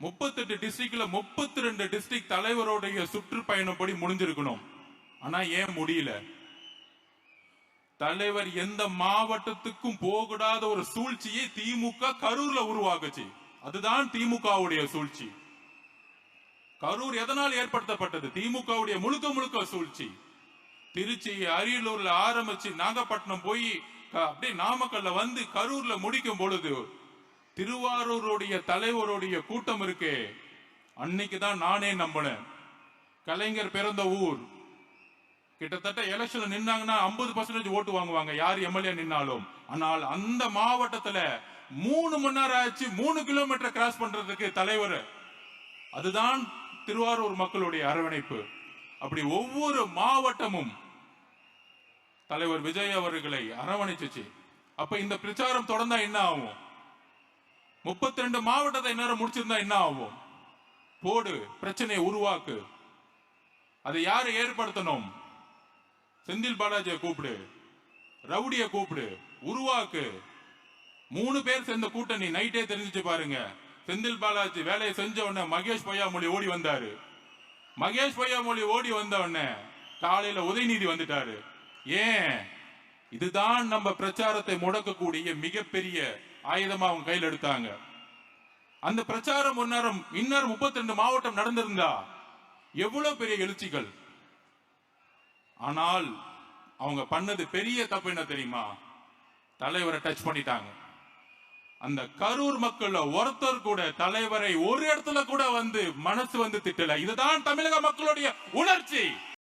38 டிஸ்ட்ரிக்ட்ல 32 டிஸ்ட்ரிக்ட் தலைவருடைய சுற்றுப்பயணம் படி முடிஞ்சிருக்கணும். ஆனா ஏன் முடியல? தலைவர் எந்த மாவட்டத்துக்கும் போகக்கூடாத ஒரு சூழ்ச்சியை திமுக கரூர்ல உருவாக்குச்சு. அதுதான் திமுகவுடைய சூழ்ச்சி. கரூர் எதனால் ஏற்படுத்தப்பட்டது? திமுகவுடைய முழுக்க முழுக்க சூழ்ச்சி. திருச்சி, அரியலூர்ல ஆரம்பிச்சு நாகப்பட்டினம் போய் அப்படியே நாமக்கல்ல வந்து கரூர்ல முடிக்கும் பொழுது திருவாரூருடைய தலைவருடைய கூட்டம் இருக்கே, அன்னைக்குதான் நானே நம்பினேன். கலைஞர் பிறந்த ஊர். கிட்டத்தட்ட எலெக்ஷன்ல நின்னாங்கன்னா 50% ஓட்டு வாங்குவாங்க யார் எம்எல்ஏ நின்னாலும். ஆனால் அந்த மாவட்டத்துல 3 மணி நேரம் ஆச்சு 3 கிலோமீட்டர் கிராஸ் பண்றதுக்கு தலைவர். அதுதான் திருவாரூர் மக்களுடைய அரவணைப்பு. அப்படி ஒவ்வொரு மாவட்டமும் தலைவர் விஜய் அவர்களை அரவணைச்சு. அப்ப இந்த பிரச்சாரம் தொடர்ந்தா என்ன ஆகும்? 32 மாவட்டத்தை நேரம் முடிச்சிருந்தா என்ன ஆகும்? போடு, பிரச்சனையை உருவாக்கு. அதை யாரு ஏற்படுத்தணும்? செந்தில் பாலாஜியை கூப்பிடு, ரவுடிய கூப்பிடு, உருவாக்கு. 3 பேர் சேர்ந்த கூட்டணி. நைட்டே தெரிஞ்சிச்சு பாருங்க. செந்தில் பாலாஜி வேலையை செஞ்ச உடனே மகேஷ் பொய்யாமொழி ஓடி வந்தாரு. மகேஷ் பொய்யாமொழி ஓடி வந்த உடனே காலையில உதயநிதி வந்துட்டாரு. ஏன்? இதுதான் நம்ம பிரச்சாரத்தை முடக்கக்கூடிய மிகப்பெரிய ஆயுதமா அவங்க கையில் எடுத்தாங்க. அந்த பிரச்சாரம் இன்னும் 32 மாவட்டம் நடந்திருந்தா எவ்வளவு பெரிய எழுச்சிகள். ஆனால் அவங்க பண்ணது பெரிய தப்பு என்ன தெரியுமா? தலைவரை டச் பண்ணிட்டாங்க. அந்த கரூர் மக்கள் ஒருத்தர் கூட தலைவரை ஒரு இடத்துல கூட வந்து மனசு வந்து திட்டல. இதுதான் தமிழக மக்களுடைய உணர்ச்சி.